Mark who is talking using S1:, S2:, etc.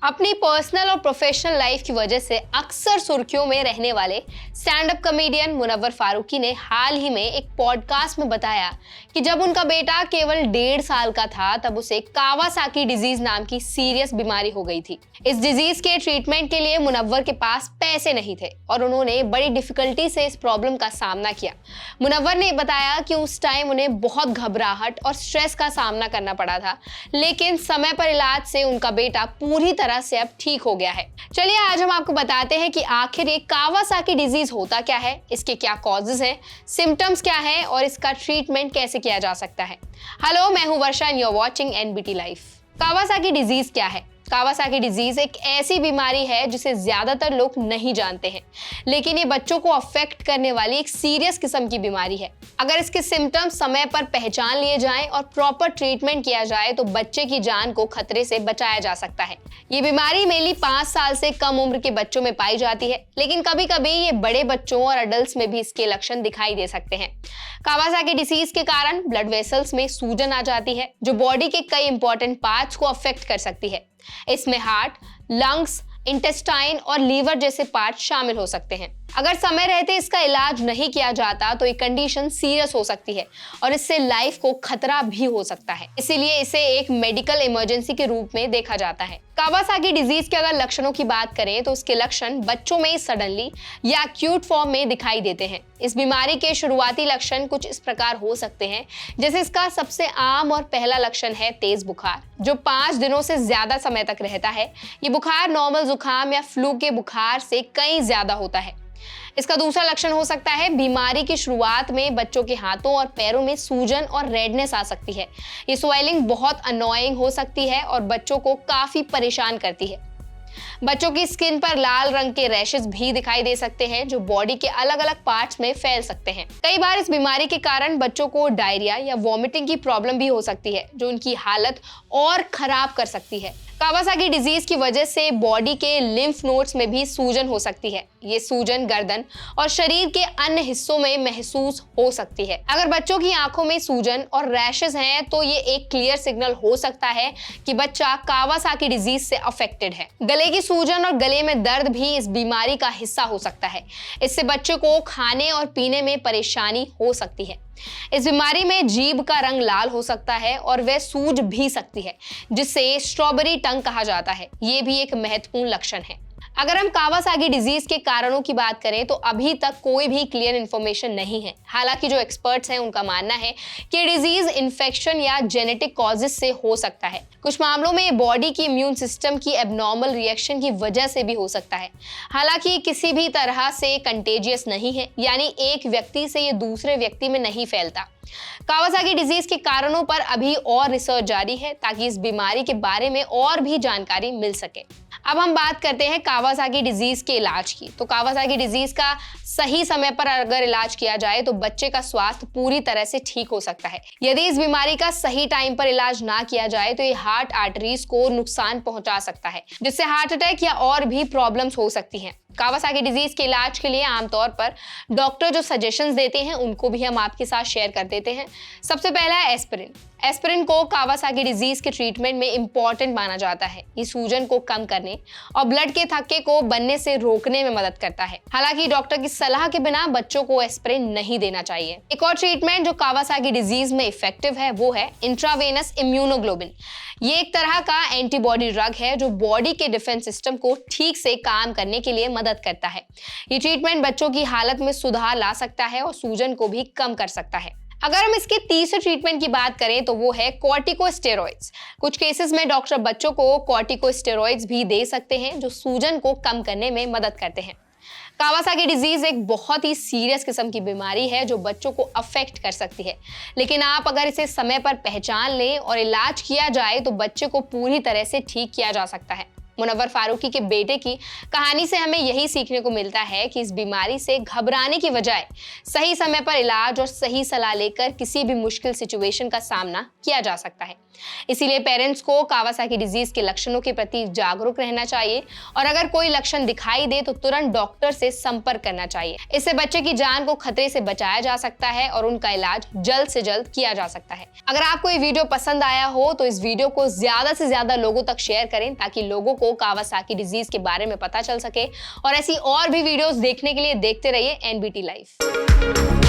S1: अपनी पर्सनल और professional life की वजह से अक्सर सुर्खियों में रहने वाले stand up comedian Munawar Faruqui ने हाल ही में एक पॉडकास्ट में बताया कि जब उनका बेटा केवल 1.5 साल का था तब उसे कावासाकी डिजीज नाम की सीरियस बीमारी हो गई थी। इस डिजीज के ट्रीटमेंट के लिए मुनव्वर के पास पैसे नहीं थे और उन्होंने बड़ी डिफिकल्टी से इस प्रॉब्लम का सामना किया। मुनव्वर ने बताया कि उस टाइम उन्हें बहुत घबराहट और स्ट्रेस का सामना करना पड़ा था, लेकिन समय पर इलाज से उनका बेटा पूरी तरह से अब ठीक हो गया है। चलिए आज हम आपको बताते हैं कि आखिर ये कावासाकी डिजीज होता क्या है, इसके क्या कॉजेज हैं, सिम्टम्स क्या है और इसका ट्रीटमेंट कैसे किया जा सकता है। हेलो, मैं हूं Varsha and you are watching NBT life. Kawasaki disease क्या है? कावासाकी डिजीज एक ऐसी बीमारी है जिसे ज्यादातर लोग नहीं जानते हैं, लेकिन ये बच्चों को अफेक्ट करने वाली एक सीरियस किस्म की बीमारी है। अगर इसके सिम्टम्स समय पर पहचान लिए जाएं और प्रॉपर ट्रीटमेंट किया जाए तो बच्चे की जान को खतरे से बचाया जा सकता है। ये बीमारी मेनली 5 साल से कम उम्र के बच्चों में पाई जाती है, लेकिन कभी कभी ये बड़े बच्चों और अडल्ट्स में भी इसके लक्षण दिखाई दे सकते हैं। कावासाकी डिजीज के कारण ब्लड वेसल्स में सूजन आ जाती है जो बॉडी के कई इंपॉर्टेंट पार्ट्स को अफेक्ट कर सकती है। इसमें हार्ट, लंग्स, इंटेस्टाइन और लीवर जैसे पार्ट शामिल हो सकते हैं। अगर समय रहते इसका इलाज नहीं किया जाता तो ये कंडीशन सीरियस हो सकती है और इससे लाइफ को खतरा भी हो सकता है। इसीलिए इसे एक मेडिकल इमरजेंसी के रूप में देखा जाता है। कावासाकी डिजीज के अगर लक्षणों की बात करें तो उसके लक्षण बच्चों में सडनली या एक्यूट फॉर्म में दिखाई देते हैं। इस बीमारी के शुरुआती लक्षण कुछ इस प्रकार हो सकते हैं, जैसे इसका सबसे आम और पहला लक्षण है तेज बुखार, जो 5 दिनों से ज्यादा समय तक रहता है। ये बुखार नॉर्मल जुकाम या फ्लू के बुखार से कहीं ज्यादा होता है। इसका दूसरा लक्षण हो सकता है बीमारी की शुरुआत में बच्चों के हाथों और पैरों में सूजन और रेडनेस आ सकती है। ये स्वेलिंग बहुत अनोइंग हो सकती है और बच्चों को काफी परेशान करती है। बच्चों की स्किन पर लाल रंग के रैशेस भी दिखाई दे सकते हैं जो बॉडी के अलग अलग पार्ट्स में फैल सकते हैं। कई बार इस बीमारी के कारण बच्चों को डायरिया या वॉमिटिंग की प्रॉब्लम भी हो सकती है जो उनकी हालत और खराब कर सकती है। कावासाकी डिजीज की वजह से बॉडी के लिम्फ नोड्स में भी सूजन हो सकती है। ये सूजन गर्दन और शरीर के अन्य हिस्सों में महसूस हो सकती है। अगर बच्चों की आंखों में सूजन और रैशेस हैं तो ये एक क्लियर सिग्नल हो सकता है कि बच्चा कावासाकी डिजीज से अफेक्टेड है। गले की सूजन और गले में दर्द भी इस बीमारी का हिस्सा हो सकता है। इससे बच्चे को खाने और पीने में परेशानी हो सकती है। इस बीमारी में जीभ का रंग लाल हो सकता है और वह सूज भी सकती है, जिसे स्ट्रॉबेरी टंग कहा जाता है। ये भी एक महत्वपूर्ण लक्षण है। अगर हम कावासाकी डिजीज के कारणों की बात करें तो अभी तक कोई भी क्लियर इंफॉर्मेशन नहीं है। हालांकि जो एक्सपर्ट्स हैं उनका मानना है कि डिजीज इन्फेक्शन या जेनेटिक कॉजेस से हो सकता है। कुछ मामलों में बॉडी की इम्यून सिस्टम की एबनॉर्मल रिएक्शन की वजह से भी हो सकता है। हालांकि किसी भी तरह से कंटेजियस नहीं है, यानी एक व्यक्ति से ये दूसरे व्यक्ति में नहीं फैलता। कावासाकी डिजीज के कारणों पर अभी और रिसर्च जारी है ताकि इस बीमारी के बारे में और भी जानकारी मिल सके। अब हम बात करते हैं कावासाकी डिजीज के इलाज की। तो कावासाकी डिजीज का सही समय पर अगर इलाज किया जाए तो बच्चे का स्वास्थ्य पूरी तरह से ठीक हो सकता है। यदि इस बीमारी का सही टाइम पर इलाज ना किया जाए तो ये हार्ट आर्टरीज को नुकसान पहुंचा सकता है, जिससे हार्ट अटैक या और भी प्रॉब्लम्स हो सकती हैं। कावासाकी डिजीज के इलाज के लिए आमतौर पर डॉक्टर जो सजेशंस देते हैं उनको भी हम आपके साथ शेयर कर देते हैं। सबसे पहला है एस्पिरिन। एस्पिरिन को कावासाकी डिजीज के ट्रीटमेंट में इंपॉर्टेंट माना जाता है। ये सूजन को कम करने और ब्लड के थक्के को बनने से रोकने में मदद करता है। हालांकि डॉक्टर की सलाह के बिना बच्चों को एस्पिरिन नहीं देना चाहिए। एक और ट्रीटमेंट जो कावासाकी डिजीज में इफेक्टिव है वो है इंट्रावेनस इम्यूनोग्लोबिन। ये एक तरह का एंटीबॉडी ड्रग है जो बॉडी के डिफेंस सिस्टम को ठीक से काम करने के लिए मदद करता है। ये ट्रीटमेंट बच्चों की हालत में सुधार ला सकता है और सूजन को भी कम कर सकता है। अगर हम इसके तीसरे ट्रीटमेंट की बात करें तो वो है कॉर्टिकोस्टेरॉइड्स। कुछ केसेस में डॉक्टर बच्चों को कॉर्टिकोस्टेरॉइड्स भी दे सकते हैं जो सूजन को कम करने में मदद करते हैं। कावासाकी डिजीज एक बहुत ही सीरियस किस्म की बीमारी है जो बच्चों को अफेक्ट कर सकती है, लेकिन आप अगर इसे समय पर पहचान लें और इलाज किया जाए तो बच्चे को पूरी तरह से ठीक किया जा सकता है। मुनव्वर फारूकी के बेटे की कहानी से हमें यही सीखने को मिलता है कि इस बीमारी से घबराने की बजाय सही समय पर इलाज और सही सलाह लेकर किसी भी मुश्किल सिचुएशन का सामना किया जा सकता है। इसीलिए पेरेंट्स को कावासाकी डिजीज के लक्षणों के प्रति जागरूक रहना चाहिए और अगर कोई लक्षण दिखाई दे तो तुरंत डॉक्टर से संपर्क करना चाहिए। इससे बच्चे की जान को खतरे से बचाया जा सकता है और उनका इलाज जल्द से जल्द किया जा सकता है। अगर आपको ये वीडियो पसंद आया हो तो इस वीडियो को ज्यादा से ज्यादा लोगों तक शेयर करें ताकि लोगों को आपको कावासाकी डिजीज के बारे में पता चल सके। और ऐसी और भी वीडियोस देखने के लिए देखते रहिए एनबीटी लाइव।